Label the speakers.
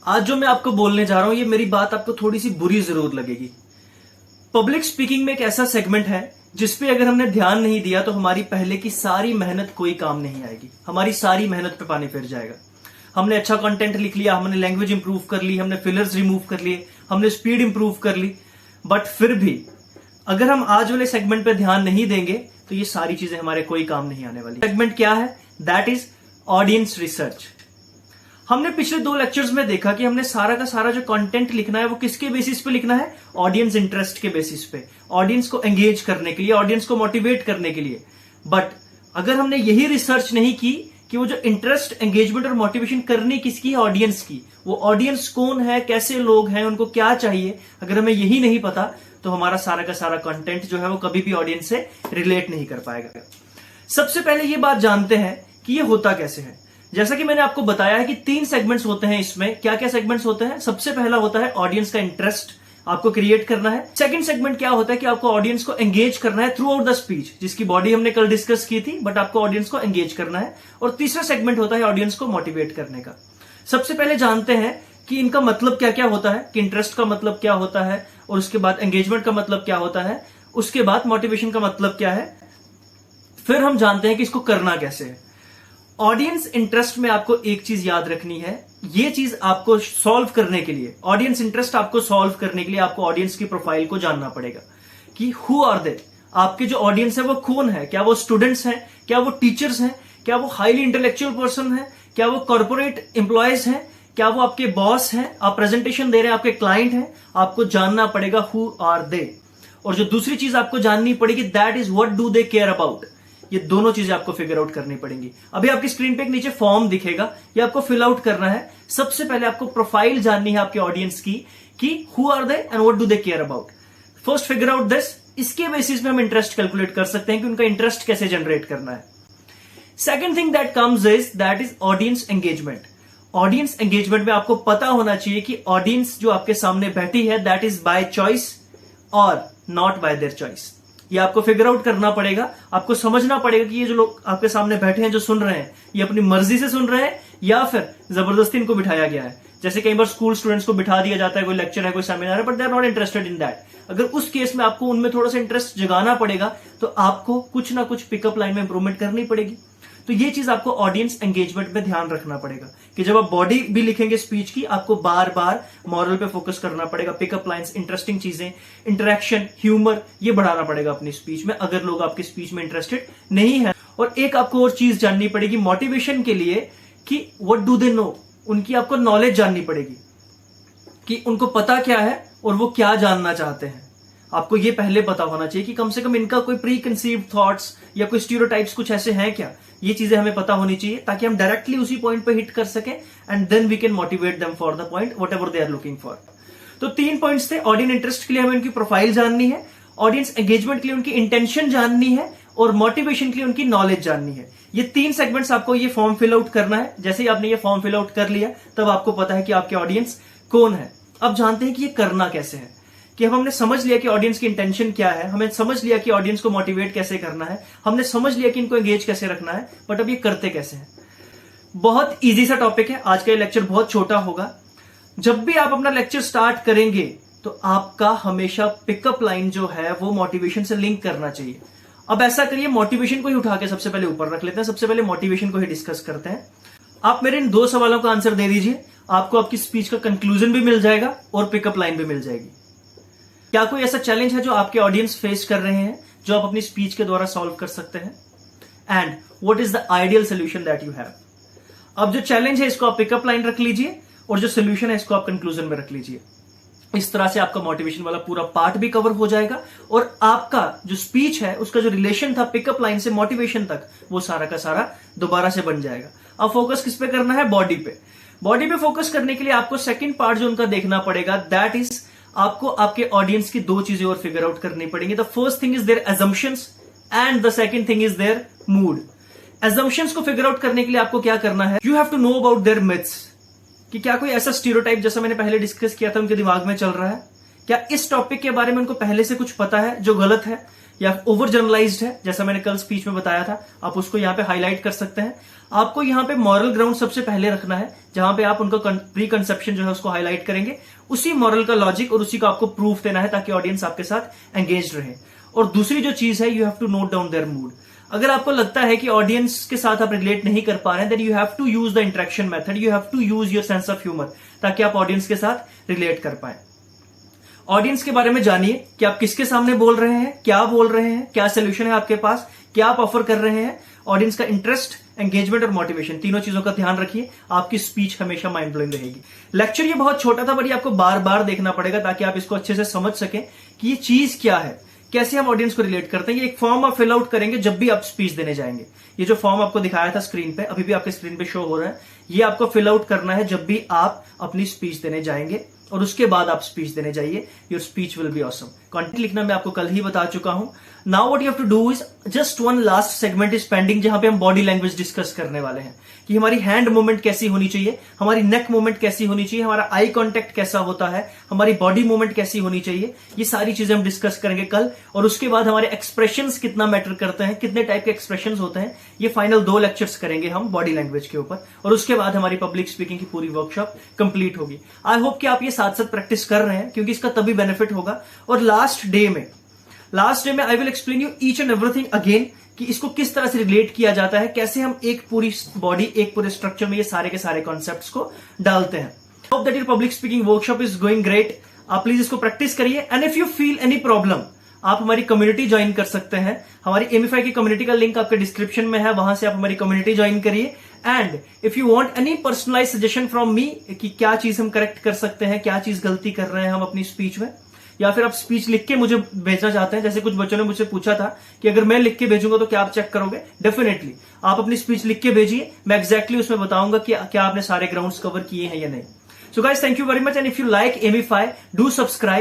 Speaker 1: आज जो मैं आपको बोलने जा रहा हूं, ये मेरी बात आपको थोड़ी सी बुरी जरूर लगेगी। पब्लिक स्पीकिंग में एक ऐसा सेगमेंट है जिसपे अगर हमने ध्यान नहीं दिया तो हमारी पहले की सारी मेहनत कोई काम नहीं आएगी। हमारी सारी मेहनत पे पानी फिर जाएगा। हमने अच्छा कंटेंट लिख लिया, हमने लैंग्वेज इंप्रूव कर ली, हमने फिलर्स रिमूव कर लिए, हमने स्पीड इंप्रूव कर ली, बट फिर भी अगर हम आज वाले सेगमेंट पे ध्यान नहीं देंगे तो ये सारी चीजें हमारे कोई काम नहीं आने वाली। सेगमेंट क्या है? That is audience research. हमने पिछले 2 लेक्चर्स में देखा कि हमने सारा का सारा जो कंटेंट लिखना है वो किसके बेसिस पे लिखना है? ऑडियंस इंटरेस्ट के बेसिस पे, ऑडियंस को एंगेज करने के लिए, ऑडियंस को मोटिवेट करने के लिए। बट अगर हमने यही रिसर्च नहीं की कि वो जो इंटरेस्ट, एंगेजमेंट और मोटिवेशन करनी किसकी है? ऑडियंस की। वो ऑडियंस कौन है, कैसे लोग हैं, उनको क्या चाहिए, अगर हमें यही नहीं पता तो हमारा सारा का सारा कंटेंट जो है वो कभी भी ऑडियंस से रिलेट नहीं कर पाएगा। सबसे पहले ये बात जानते हैं कि ये होता कैसे है। जैसा कि मैंने आपको बताया है कि 3 सेगमेंट्स होते हैं इसमें। क्या क्या सेगमेंट्स होते हैं? सबसे पहला होता है ऑडियंस का इंटरेस्ट, आपको क्रिएट करना है। सेकंड सेगमेंट क्या होता है कि आपको ऑडियंस को एंगेज करना है थ्रू आउट द स्पीच, जिसकी बॉडी हमने कल डिस्कस की थी, बट आपको ऑडियंस को एंगेज करना है। और तीसरा सेगमेंट होता है ऑडियंस को मोटिवेट करने का। सबसे पहले जानते हैं कि इनका मतलब क्या क्या होता है, कि इंटरेस्ट का मतलब क्या होता है, और उसके बाद एंगेजमेंट का मतलब क्या होता है, उसके बाद मोटिवेशन का मतलब क्या है, फिर हम जानते हैं कि इसको करना कैसे है। ऑडियंस इंटरेस्ट में आपको एक चीज याद रखनी है, ये चीज आपको सॉल्व करने के लिए, ऑडियंस इंटरेस्ट आपको सॉल्व करने के लिए आपको ऑडियंस की प्रोफाइल को जानना पड़ेगा कि हु आर दे। आपके जो ऑडियंस है वो कौन है? क्या वो स्टूडेंट्स हैं? क्या वो टीचर्स हैं? क्या वो हाईली इंटेलेक्चुअल पर्सन है? क्या वो कॉर्पोरेट एम्प्लॉयज हैं? क्या वो आपके बॉस हैं? आप प्रेजेंटेशन दे रहे हैं, आपके क्लाइंट हैं? आपको जानना पड़ेगा हु आर दे। और जो दूसरी चीज आपको जाननी पड़ेगी, that is what do they care about. ये दोनों चीजें आपको फिगर आउट करनी पड़ेंगी। अभी आपकी स्क्रीन पे एक नीचे फॉर्म दिखेगा, ये आपको फिल आउट करना है। सबसे पहले आपको प्रोफाइल जाननी है आपके ऑडियंस की कि who are they and what do they care about. First figure out this. इसके बेसिस में हम इंटरेस्ट कैलकुलेट कर सकते हैं कि उनका इंटरेस्ट कैसे जनरेट करना है। Second thing that comes is that is audience engagement. Audience engagement में आपको पता होना चाहिए कि ऑडियंस जो आपके सामने बैठी है दैट इज बाय चॉइस और नॉट बाय देयर चॉइस। ये आपको फिगर आउट करना पड़ेगा। आपको समझना पड़ेगा कि ये जो लोग आपके सामने बैठे हैं, जो सुन रहे हैं, ये अपनी मर्जी से सुन रहे हैं या फिर जबरदस्ती इनको बिठाया गया है। जैसे कई बार स्कूल स्टूडेंट्स को बिठा दिया जाता है, कोई लेक्चर है, कोई सेमिनार है, but they are not interested in that. अगर उस केस में आपको उनमें थोड़ा सा इंटरेस्ट जगाना पड़ेगा तो आपको कुछ ना कुछ पिकअप लाइन में इंप्रूवमेंट करनी पड़ेगी। तो ये चीज आपको ऑडियंस एंगेजमेंट में ध्यान रखना पड़ेगा कि जब आप बॉडी भी लिखेंगे स्पीच की, आपको बार बार मॉरल पे फोकस करना पड़ेगा। पिकअप लाइंस, इंटरेस्टिंग चीजें, इंटरेक्शन, ह्यूमर, ये बढ़ाना पड़ेगा अपनी स्पीच में अगर लोग आपकी स्पीच में इंटरेस्टेड नहीं है। और एक आपको और चीज जाननी पड़ेगी मोटिवेशन के लिए कि व्हाट डू दे नो। उनकी आपको नॉलेज जाननी पड़ेगी कि उनको पता क्या है और वो क्या जानना चाहते हैं। आपको ये पहले पता होना चाहिए कि कम से कम इनका कोई प्री कंसीव्ड थॉट्स या कोई स्टीरियोटाइप्स कुछ ऐसे हैं क्या। ये चीजें हमें पता होनी चाहिए ताकि हम डायरेक्टली उसी पॉइंट पे हिट कर सकें and then we can motivate them for the point whatever they are looking for. तो 3 पॉइंट्स थे। ऑडियंस इंटरेस्ट के लिए हमें उनकी प्रोफाइल जाननी है, ऑडियंस एंगेजमेंट के लिए उनकी इंटेंशन जाननी है, और मोटिवेशन के लिए उनकी नॉलेज जाननी है। ये 3 सेगमेंट्स आपको ये फॉर्म फिल आउट करना है। जैसे ही आपने ये फॉर्म फिल आउट कर लिया तब आपको पता है कि आपके ऑडियंस कौन है। अब जानते हैं कि ये करना कैसे है। कि हमने समझ लिया कि ऑडियंस की इंटेंशन क्या है, हमें समझ लिया कि ऑडियंस को मोटिवेट कैसे करना है, हमने समझ लिया कि इनको एंगेज कैसे रखना है, बट अब ये करते कैसे हैं। बहुत इजी सा टॉपिक है। आज का ये लेक्चर बहुत छोटा होगा। जब भी आप अपना लेक्चर स्टार्ट करेंगे तो आपका हमेशा पिकअप लाइन जो है वो मोटिवेशन से लिंक करना चाहिए। अब ऐसा करिए, मोटिवेशन को ही उठा के सबसे पहले ऊपर रख लेते हैं। सबसे पहले मोटिवेशन को ही डिस्कस करते हैं। आप मेरे इन 2 सवालों का आंसर दे दीजिए, आपको आपकी स्पीच का कंक्लूजन भी मिल जाएगा और पिकअप लाइन भी मिल जाएगी। क्या कोई ऐसा चैलेंज है जो आपके ऑडियंस फेस कर रहे हैं जो आप अपनी स्पीच के द्वारा सॉल्व कर सकते हैं? And what is the ideal solution that you have? अब जो चैलेंज है इसको आप पिकअप लाइन रख लीजिए और जो सोल्यूशन है इसको आप कंक्लूजन में रख लीजिए। इस तरह से आपका मोटिवेशन वाला पूरा पार्ट भी कवर हो जाएगा और आपका जो स्पीच है उसका जो रिलेशन था पिकअप लाइन से मोटिवेशन तक, वो सारा का सारा दोबारा से बन जाएगा। अब फोकस किस पे करना है? बॉडी पे। बॉडी पे फोकस करने के लिए आपको सेकंड पार्ट जो उनका देखना पड़ेगा, दैट इज आपको आपके ऑडियंस की 2 चीजें और फिगर आउट करनी पड़ेंगी। The first thing is their assumptions and the second thing is their mood. assumptions को फिगर आउट करने के लिए आपको क्या करना है? You have to know about their myths, कि क्या कोई ऐसा स्टीरियोटाइप जैसा मैंने पहले डिस्कस किया था उनके दिमाग में चल रहा है, क्या इस टॉपिक के बारे में उनको पहले से कुछ पता है जो गलत है या ओवर जनरलाइज्ड है, जैसा मैंने कल स्पीच में बताया था। आप उसको यहां पे हाईलाइट कर सकते हैं। आपको यहां पे मॉरल ग्राउंड सबसे पहले रखना है, जहां पे आप उनको प्री कंसेप्शन जो है उसको हाईलाइट करेंगे, उसी मॉरल का लॉजिक और उसी को आपको प्रूफ देना है ताकि ऑडियंस आपके साथ एंगेज रहे। और दूसरी जो चीज है, you have to note down their mood. अगर आपको लगता है कि ऑडियंस के साथ आप रिलेट नहीं कर पा रहे हैं, then you have to use the interaction method, you have to use your sense of humour, ताकि आप ऑडियंस के साथ रिलेट कर पाए। ऑडियंस के बारे में जानिए कि आप किसके सामने बोल रहे हैं, क्या बोल रहे हैं, क्या सोल्यूशन है आपके पास, क्या आप ऑफर कर रहे हैं। ऑडियंस का इंटरेस्ट, एंगेजमेंट और मोटिवेशन, तीनों चीजों का ध्यान रखिए। आपकी स्पीच हमेशा माइंड ब्लोइंग रहेगी। लेक्चर ये बहुत छोटा था, पर ये आपको बार बार देखना पड़ेगा ताकि आप इसको अच्छे से समझ सकें कि ये चीज क्या है, कैसे हम ऑडियंस को रिलेट करते हैं। ये एक फॉर्म आप फिल आउट करेंगे जब भी आप स्पीच देने जाएंगे। ये जो फॉर्म आपको दिखाया था स्क्रीन पे, अभी भी आपके स्क्रीन पे शो हो रहा है, ये आपको फिल आउट करना है जब भी आप अपनी स्पीच देने जाएंगे, और उसके बाद आप स्पीच देने जाइए। Your speech will be awesome. Content लिखना मैं आपको कल ही बता चुका हूं। Now what you have to do is just one last segment is pending, जहां पे हम बॉडी लैंग्वेज डिस्कस करने वाले हैं कि हमारी हैंड मूवमेंट कैसी होनी चाहिए, हमारी नेक मूवमेंट कैसी होनी चाहिए, हमारा आई कांटेक्ट कैसा होता है, हमारी बॉडी मूवमेंट कैसी होनी चाहिए। ये सारी चीजें हम डिस्कस करेंगे कल। और उसके बाद हमारे एक्सप्रेशंस कितना मैटर करते हैं, कितने टाइप के एक्सप्रेशंस होते हैं, ये फाइनल 2 लेक्चर्स करेंगे हम बॉडी लैंग्वेज के ऊपर। और उसके बाद हमारी पब्लिक स्पीकिंग की पूरी वर्कशॉप कंप्लीट होगी। आई होप कि आप ये साथ साथ प्रैक्टिस कर रहे हैं, क्योंकि इसका तभी बेनिफिट होगा। और लास्ट डे में I will explain you each and everything again, कि इसको किस तरह से रिलेट किया जाता है, कैसे हम एक पूरी बॉडी, एक पूरे स्ट्रक्चर में ये सारे के सारे कॉन्सेप्ट्स को डालते हैं। Hope that your public speaking workshop is going great. आप प्लीज इसको प्रैक्टिस करिए। And if you feel any problem, आप हमारी कम्युनिटी ज्वाइन कर सकते हैं। हमारी एमिफाई की कम्युनिटी का लिंक आपके डिस्क्रिप्शन में है, वहां से आप हमारी कम्युनिटी ज्वाइन करिए। And if you want any personalize suggestion from me कि क्या चीज हम करेक्ट कर सकते हैं, क्या चीज गलती कर रहे हैं हम अपनी स्पीच में, या फिर आप स्पीच लिख के मुझे भेजना चाहते हैं, जैसे कुछ बच्चों ने मुझसे पूछा था कि अगर मैं लिख के भेजूंगा तो क्या आप चेक करोगे। डेफिनेटली आप अपनी स्पीच लिख के भेजिए, मैं एक्जैक्टली उसमें बताऊंगा कि क्या आपने सारे ग्राउंड्स कवर किए हैं या नहीं। So guys, thank you very much. And if you like Emify, do subscribe.